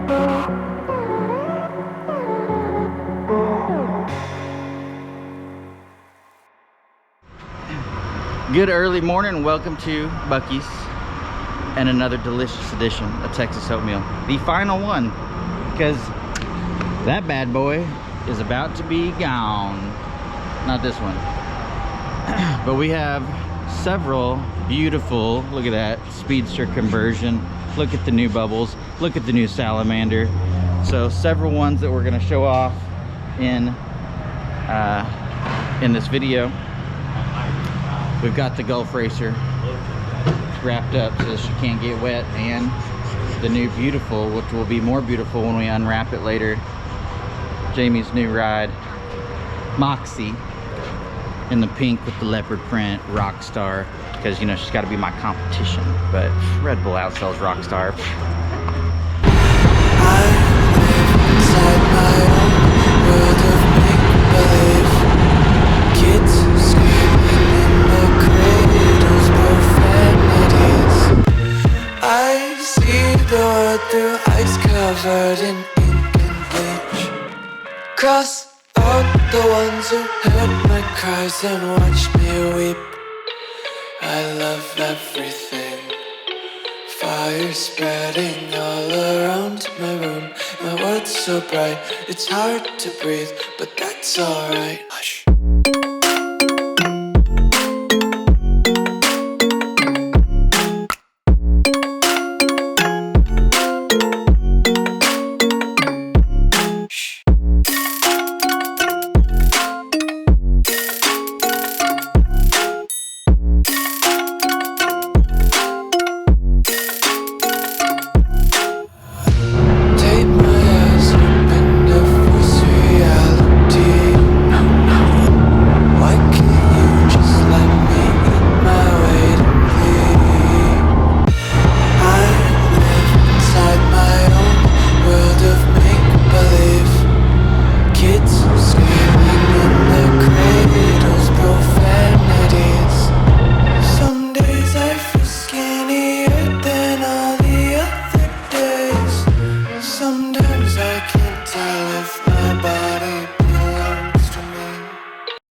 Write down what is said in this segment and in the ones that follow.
Good early morning, welcome to Buc-ee's and another delicious edition of Texas Oatmeal. The final one, because that bad boy is about to be gone. Not this one. But we have several beautiful, look at that, speedster conversion. Look at the new bubbles, look at the new salamander. So several ones that we're gonna show off in this video. We've got the Gulf Racer wrapped up so she can't get wet, and the new beautiful, which will be more beautiful when we unwrap it later, Jamie's new ride, Moxie, in the pink with the leopard print, Rockstar, because you know she's got to be my competition, but Red Bull outsells Rockstar. I see the world through ice covered in ink and bleach. Cross out the ones who heard my cries and watched me weep. I love everything. Fire spreading all around my room. My world's so bright, it's hard to breathe, but that's alright. Hush.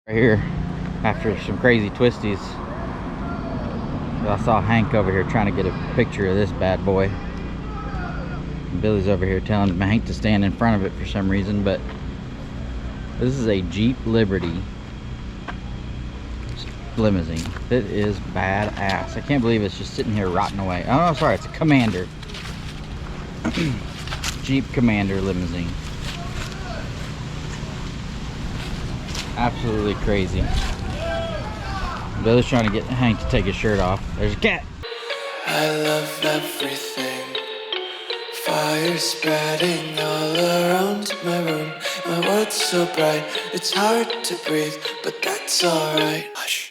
Here after some crazy twisties. I saw Hank over here trying to get a picture of this bad boy. Billy's over here telling Hank to stand in front of it for some reason, but this is a Jeep Liberty limousine. It is badass. I can't believe it's just sitting here rotting away. Oh no, sorry, it's a Commander. Jeep Commander limousine. Absolutely crazy. Billy's trying to get Hank to take his shirt off. There's a cat. I love everything. Fire spreading all around my room. My world's so bright, it's hard to breathe, but that's alright. Hush.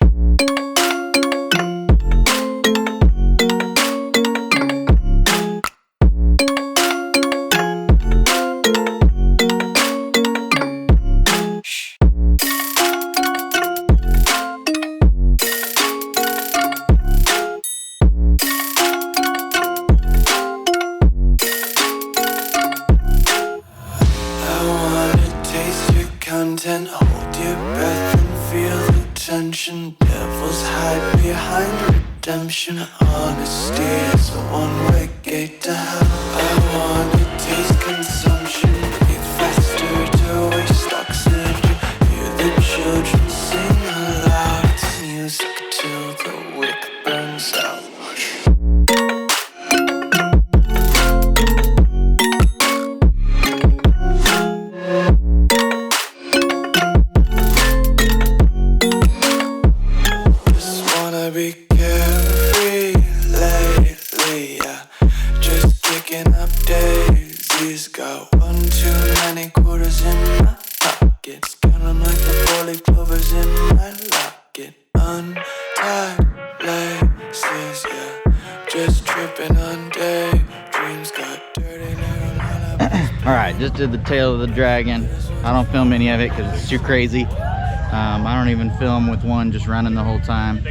Content, hold your breath and feel the tension. Devils hide behind redemption. Honesty is a one-way gate to hell. I wanna taste consumption. Breathe faster to waste oxygen. Hear the children sing aloud. It's music till the wick burns out. Be carefree lately, yeah. Just kicking up daisies. Got one too many quarters in my pockets. Count 'em like the 4-leaf clovers in my locket. Untied laces, yeah. Just tripping on daydreams. Got dirty little lullabies. Alright, just did the tail of the dragon. I don't film any of it because it's too crazy. I don't even film with one just running the whole time.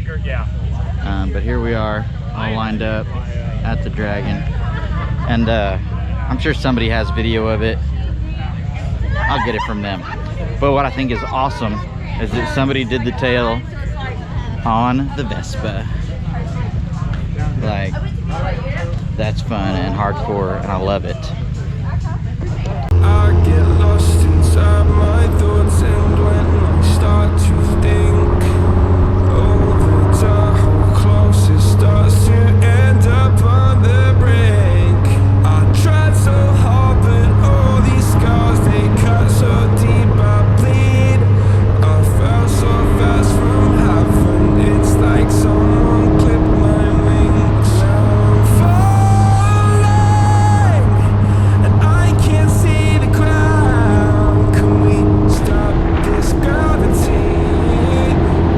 But here we are, all lined up at the dragon. And I'm sure somebody has video of it. I'll get it from them. But what I think is awesome is that somebody did the tail on the Vespa. Like, that's fun and hardcore, and I love it. I get lost inside my thoughts, and when I start to think, oh, the dark closest starts to end up on the brink. I tried so hard, but all these scars, they cut so deep, I bleed. I fell so fast from heaven, it's like someone clipped my wings. I'm falling, and I can't see the ground. Can we stop this gravity?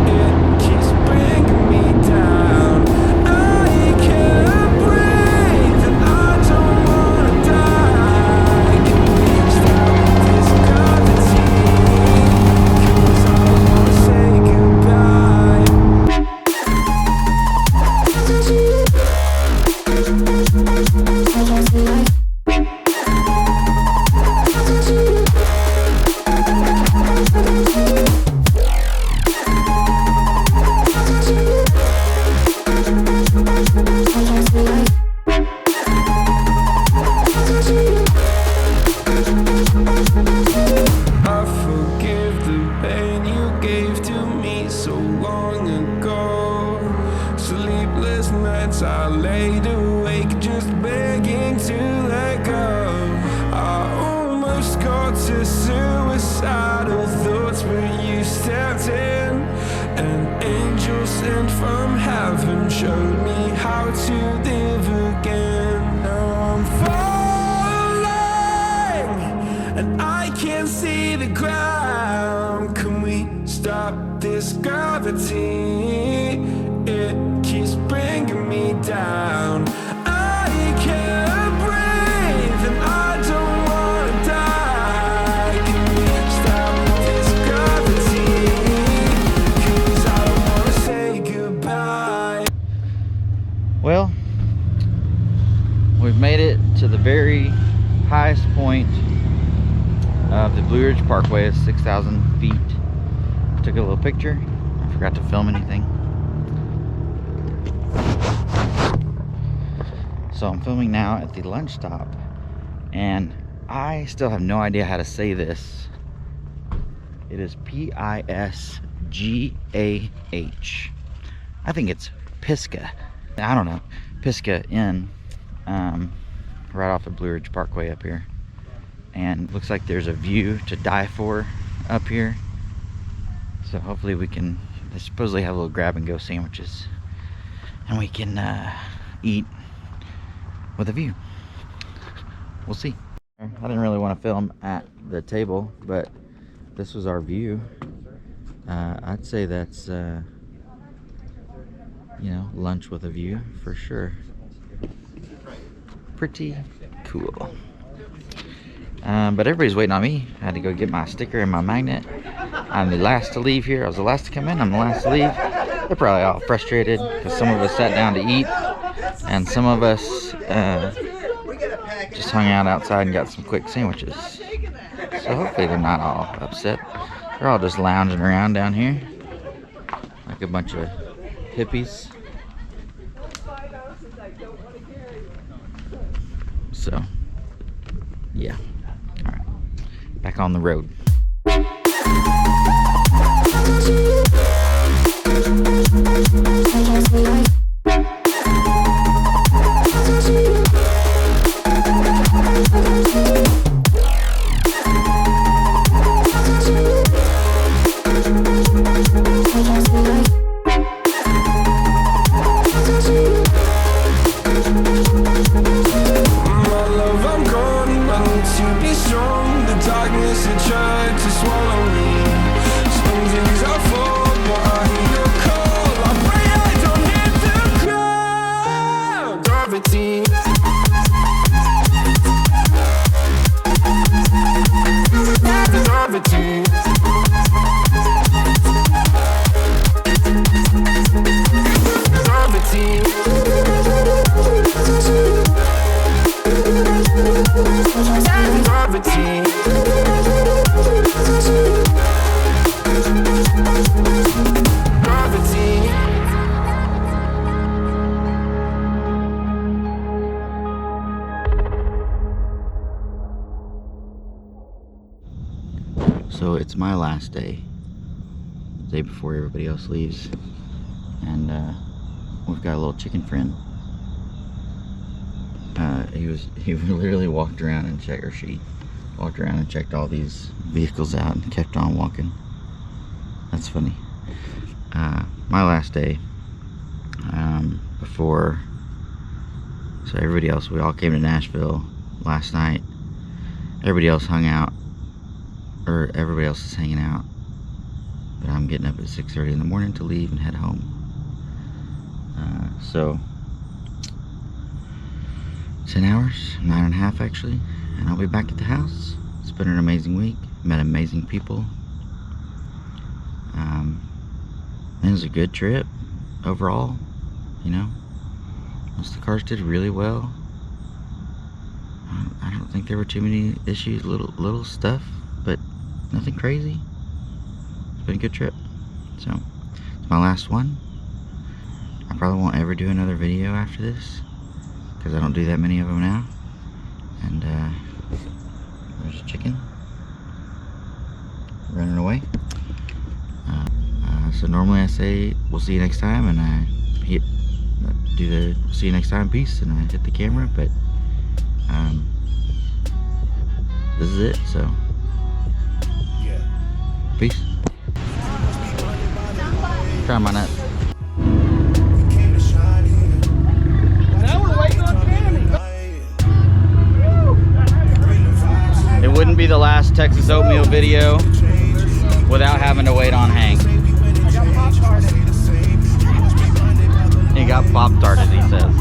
It keeps bringing me down. I can't breathe, and I don't wanna die. Can we stop this gravity? 'Cause I wanna say goodbye. I forgive the pain you gave to me so long ago. Sleepless nights I laid awake just begging to let go. I almost got to suicidal thoughts, but you stepped in. An angel sent from heaven showed me how to live again. Now I'm falling, and I can't see the ground. Can we stop this gravity? It keeps bringing me down. I can't breathe, and I don't wanna die. Can we stop this gravity? 'Cause I don't wanna say goodbye. Well, we've made it to the very highest point of the Blue Ridge Parkway. It's 6,000 feet. Took a little picture. I forgot to film anything. So I'm filming now at the lunch stop, and I still have no idea how to say this. It is Pisgah. I think it's Pisgah. I don't know. Pisgah Inn, right off the Blue Ridge Parkway up here. And looks like there's a view to die for up here. So hopefully we can, they supposedly have little grab and go sandwiches, and we can eat with a view. We'll see. I didn't really want to film at the table, but this was our view. I'd say that's you know, lunch with a view for sure. Pretty cool. But everybody's waiting on me. I had to go get my sticker and my magnet. I'm the last to leave here. I was the last to come in. I'm the last to leave. They're probably all frustrated because some of us sat down to eat, and some of us just hung out outside and got some quick sandwiches. So hopefully they're not all upset. They're all just lounging around down here like a bunch of hippies. So yeah, all right, back on the road. Some things are full, but I hear your call. I pray I don't hear Gravity. Gravity. So it's my last day, the day before everybody else leaves, and we've got a little chicken friend. He literally walked around and checked, or she walked around and checked all these vehicles out and kept on walking. That's funny. My last day, before, so everybody else, we all came to Nashville last night. Everybody else hung out, or everybody else is hanging out, but I'm getting up at 6:30 in the morning to leave and head home. So 10 hours, 9.5 actually, and I'll be back at the house. It's been an amazing week, met amazing people. It was a good trip overall, you know. Most of the cars did really well. I don't think there were too many issues, little stuff, but nothing crazy. It's been a good trip. So it's my last one. I probably won't ever do another video after this because I don't do that many of them now. And there's a chicken running away. So normally I say we'll see you next time, and I do the see you next time piece, and I hit the camera, but this is it. So peace. Try my nuts. It wouldn't be the last Texas Oatmeal video without having to wait on Hank. He got pop-tarted, he says.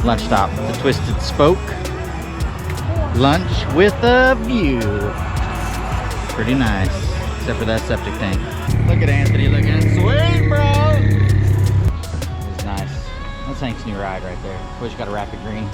Lunch stop, the Twisted Spoke. Lunch with a view. Pretty nice, except for that septic tank. Look at Anthony looking sweet, bro. It's nice. That's Hank's new ride right there. We just got a Rapid Green.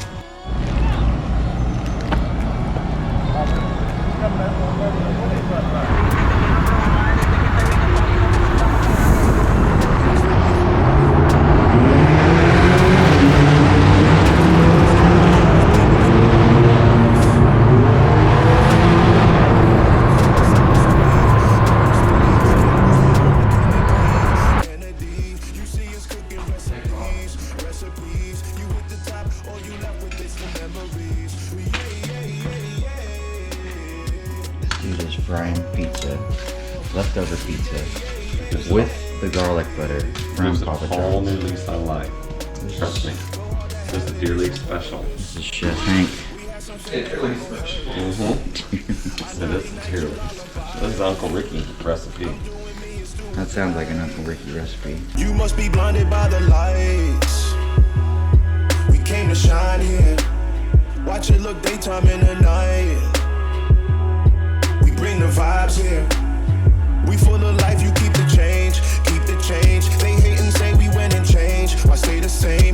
Frying pizza, leftover pizza with the garlic butter from Papa John's. There's a whole new lease on life. Trust me. This is Deer League special. This is Chef Hank. Deer League special. So this is Deer League. This is Uncle Ricky's recipe. That sounds like an Uncle Ricky recipe. You must be blinded by the lights. We came to shine here. Watch it look daytime in the night. Bring the vibes here. We full of life, you keep the change, keep the change. They hate and say we went and changed. Why stay the same?